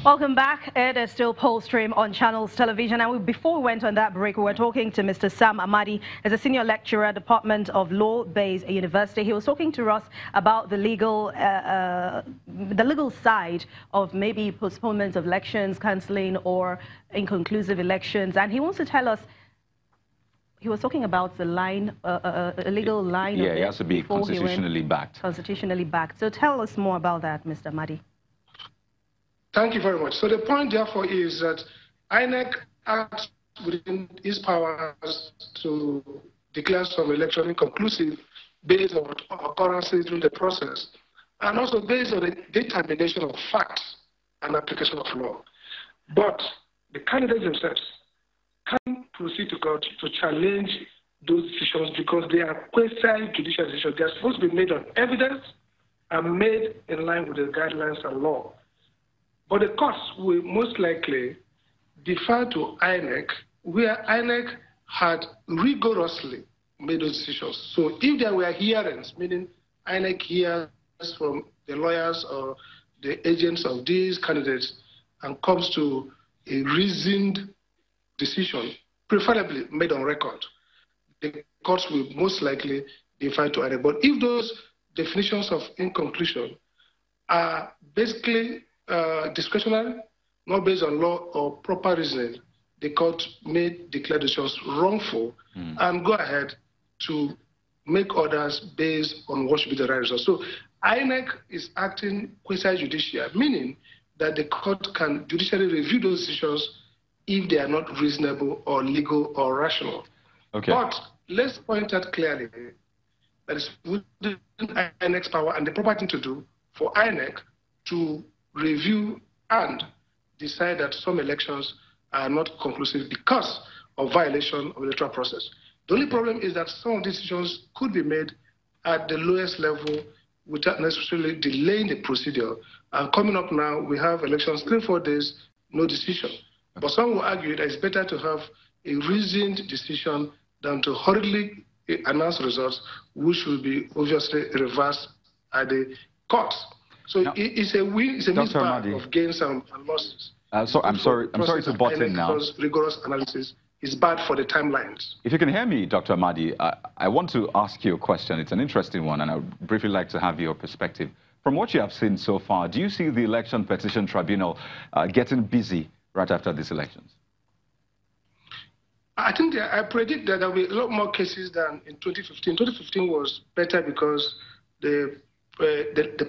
Welcome back. It is still Polstream on Channels Television. And before we went on that break, we were talking to Mr. Sam Amadi, as a senior lecturer at Department of Law, Bayes University. He was talking to us about the legal side of maybe postponement of elections, cancelling or inconclusive elections. And he wants to tell us, he was talking about the line, a legal line. Yeah, it has to be constitutionally backed. Constitutionally backed. So tell us more about that, Mr. Amadi. Thank you very much. So the point, therefore, is that INEC acts within its powers to declare some election inconclusive based on occurrences during the process, and also based on the determination of facts and application of law. But the candidates themselves can proceed to court to challenge those decisions because they are quasi-judicial decisions. They are supposed to be made on evidence and made in line with the guidelines and law. But the courts will most likely defer to INEC, where INEC had rigorously made those decisions. So if there were hearings, meaning INEC hears from the lawyers or the agents of these candidates and comes to a reasoned decision, preferably made on record, the courts will most likely defer to INEC. But if those definitions of inconclusion are basically discretionary, not based on law or proper reasoning, the court may declare decisions wrongful and go ahead to make orders based on what should be the right result. So INEC is acting quasi-judicial, meaning that the court can judicially review those decisions if they are not reasonable or legal or rational. Okay. But let's point out clearly that it's within INEC's power and the proper thing to do for INEC to review and decide that some elections are not conclusive because of violation of the electoral process. The only problem is that some of these decisions could be made at the lowest level without necessarily delaying the procedure. And coming up now, we have elections 3-4 days, no decision. But some will argue that it's better to have a reasoned decision than to hurriedly announce results, which will be obviously reversed at the courts. So no. It's a win, it's a mixed bag of gains and losses. So I'm sorry to butt in now. Because rigorous analysis is bad for the timelines. If you can hear me, Dr. Amadi, I want to ask you a question. It's an interesting one, and I would briefly like to have your perspective. From what you have seen so far, do you see the Election Petition Tribunal getting busy right after these elections? I think I predict that there will be a lot more cases than in 2015. 2015 was better because the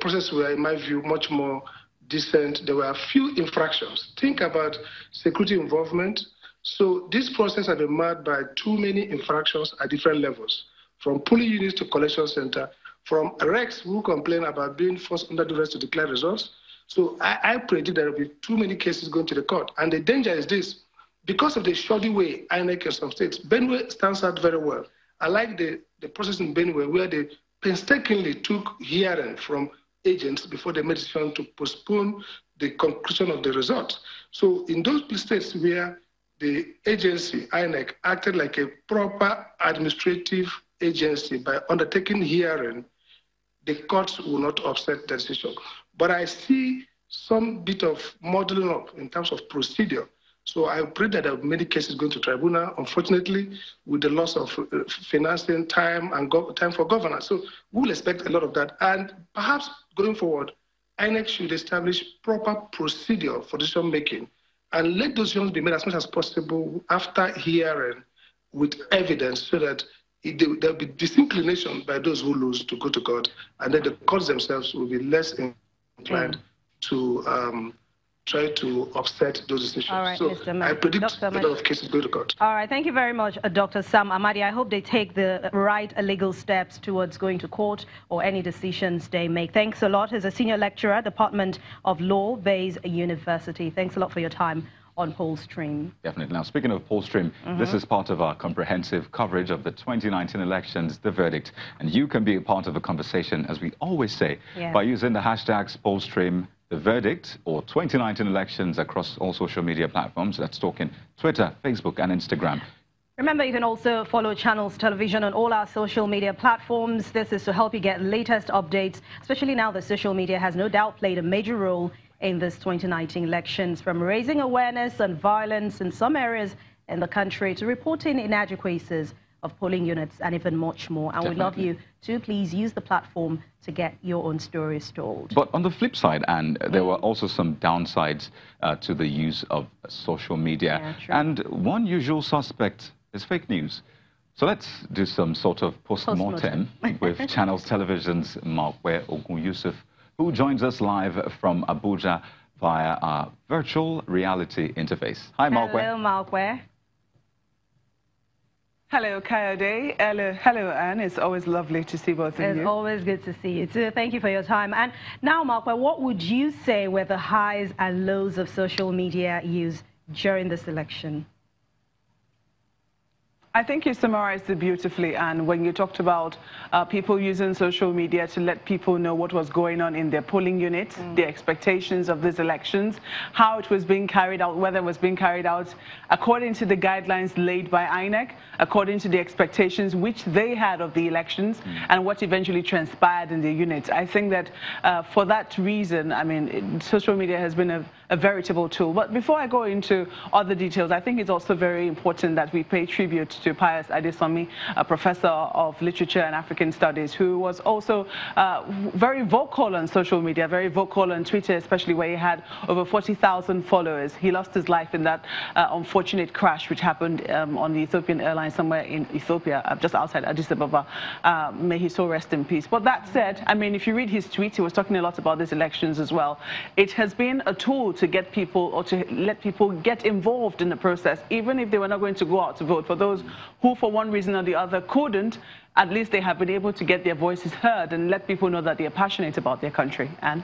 process were, in my view, much more decent. There were a few infractions. Think about security involvement. So this process has been marred by too many infractions at different levels, from polling units to collection center, from RECs who complain about being forced under duress to declare results. So I predict there will be too many cases going to the court. And the danger is this: because of the shoddy way INEC in some states, Benue stands out very well. I like the process in Benue where they painstakingly took hearing from agents before they made a decision to postpone the conclusion of the result. So in those states where the agency, INEC, acted like a proper administrative agency by undertaking hearing, the courts will not upset the decision. But I see some bit of modeling up in terms of procedure. So I pray that there are many cases going to tribunal, unfortunately, with the loss of financing, time, and time for governance. So we'll expect a lot of that. And perhaps going forward, INEC should establish proper procedure for decision making and let those decisions be made as much as possible after hearing with evidence so that there'll be disinclination by those who lose to go to court, and then the courts themselves will be less inclined to try to offset those decisions. All right, so Mr. I predict a lot of cases go to court. All right, thank you very much, Dr. Sam Amadi. I hope they take the right legal steps towards going to court or any decisions they make. Thanks a lot. As a senior lecturer at Department of Law, Bayes University. Thanks a lot for your time on Polstream. Definitely. Now, speaking of Polstream, this is part of our comprehensive coverage of the 2019 elections, The Verdict. And you can be a part of the conversation, as we always say, by using the hashtags Polstream, The Verdict, or 2019 elections across all social media platforms. That's talking Twitter, Facebook, and Instagram. Remember, you can also follow Channels Television on all our social media platforms. This is to help you get latest updates, especially now that social media has no doubt played a major role in this 2019 elections, from raising awareness on violence in some areas in the country to reporting inadequacies of polling units and even much more. And Definitely. we'd love you to please use the platform to get your own stories told. But on the flip side, and there were also some downsides to the use of social media. Yeah, true. And one usual suspect is fake news. So let's do some sort of post-mortem with Channels Television's Mawkwe Ogun Yusuf, who joins us live from Abuja via our virtual reality interface. Hi, Mawkwe. Hello, Mawkwe. Hello, Kayode. Hello, Anne. It's always lovely to see both of you. It's always good to see you too. Thank you for your time. And now, Mawkwe, what would you say were the highs and lows of social media use during this election? I think you summarized it beautifully, Anne, when you talked about people using social media to let people know what was going on in their polling units, the expectations of these elections, how it was being carried out, whether it was being carried out according to the guidelines laid by INEC, according to the expectations which they had of the elections, and what eventually transpired in the units. I think that for that reason, I mean, social media has been a veritable tool. But before I go into other details, I think it's also very important that we pay tribute to Pius Adesomi, a professor of literature and African studies, who was also very vocal on social media, very vocal on Twitter, especially where he had over 40,000 followers. He lost his life in that unfortunate crash which happened on the Ethiopian Airlines somewhere in Ethiopia, just outside Addis Ababa. May he so rest in peace. But that said, I mean, if you read his tweets, he was talking a lot about these elections as well. It has been a tool to get people, or to let people get involved in the process, even if they were not going to go out to vote. For those who, for one reason or the other, couldn't, at least they have been able to get their voices heard and let people know that they are passionate about their country. Anne?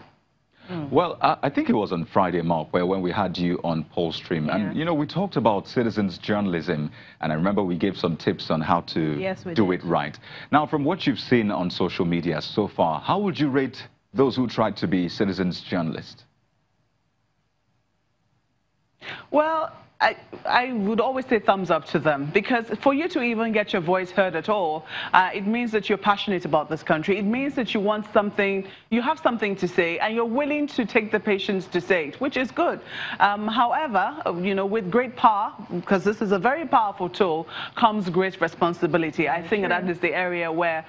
Well, I think it was on Friday, Mark, when we had you on Polstream. And, you know, we talked about citizens journalism. And I remember we gave some tips on how to do it right. Now, from what you've seen on social media so far, how would you rate those who tried to be citizens journalists? Well, I would always say thumbs up to them, because for you to even get your voice heard at all, it means that you're passionate about this country. It means that you want something, you have something to say, and you're willing to take the patience to say it, which is good. However, you know, with great power, because this is a very powerful tool, comes great responsibility. I think that is the area where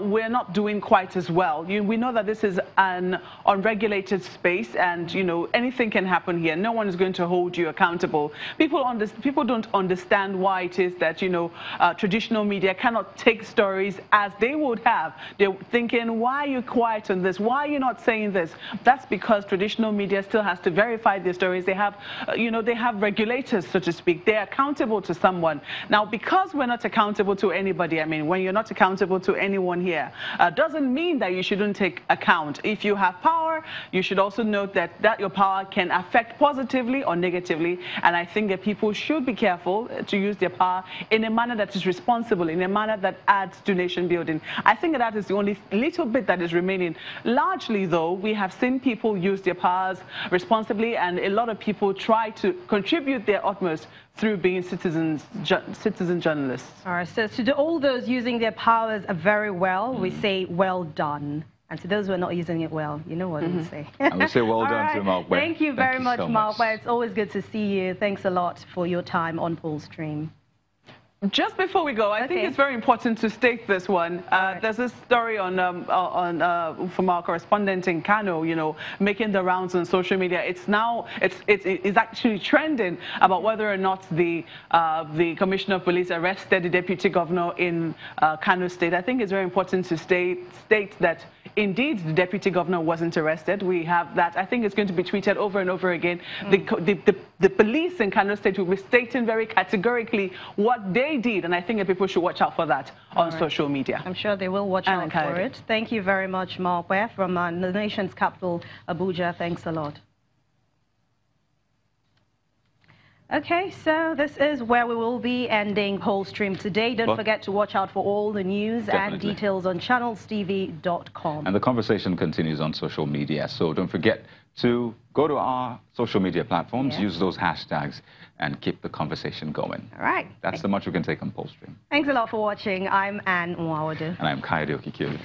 we're not doing quite as well. We know that this is an unregulated space, and, you know, anything can happen here. No one is going to hold you accountable. People don't understand why it is that, you know, traditional media cannot take stories as they would have. They're thinking, why are you quiet on this? Why are you not saying this? That's because traditional media still has to verify their stories. They have, you know, they have regulators, so to speak. They're accountable to someone. Now, because we're not accountable to anybody, I mean, when you're not accountable to anyone here, doesn't mean that you shouldn't take account. If you have power, you should also note that your power can affect positively or negatively. And I think that people should be careful to use their power in a manner that is responsible, in a manner that adds to nation building. I think that is the only little bit that is remaining. Largely, though, we have seen people use their powers responsibly, and a lot of people try to contribute their utmost through being citizen journalists. All right, so to all those using their powers very well, we say well done. And to those who are not using it well, you know what we say. I would say well done to Mawkwe. Thank you very much, Mawkwe. It's always good to see you. Thanks a lot for your time on Polstream. Just before we go, I think it's very important to state this one. There's a story from our correspondent in Kano, you know, making the rounds on social media. It's now it's actually trending about whether or not the Commissioner of Police arrested the Deputy Governor in Kano State. I think it's very important to state that indeed the Deputy Governor wasn't arrested. We have that. I think it's going to be tweeted over and over again. The police in Kano State will be stating very categorically what they did, and I think that people should watch out for that on social media. I'm sure they will watch out for it. Thank you very much, Mawkwe, from the nation's capital, Abuja. Thanks a lot. Okay, so this is where we will be ending Polstream today. Don't forget to watch out for all the news and details on channelstv.com. And the conversation continues on social media, so don't forget to go to our social media platforms, use those hashtags, and keep the conversation going. All right. That's the much we can take on Polstream. Thanks a lot for watching. I'm Anne Nwawadu. And I'm Kayode Okikiolu.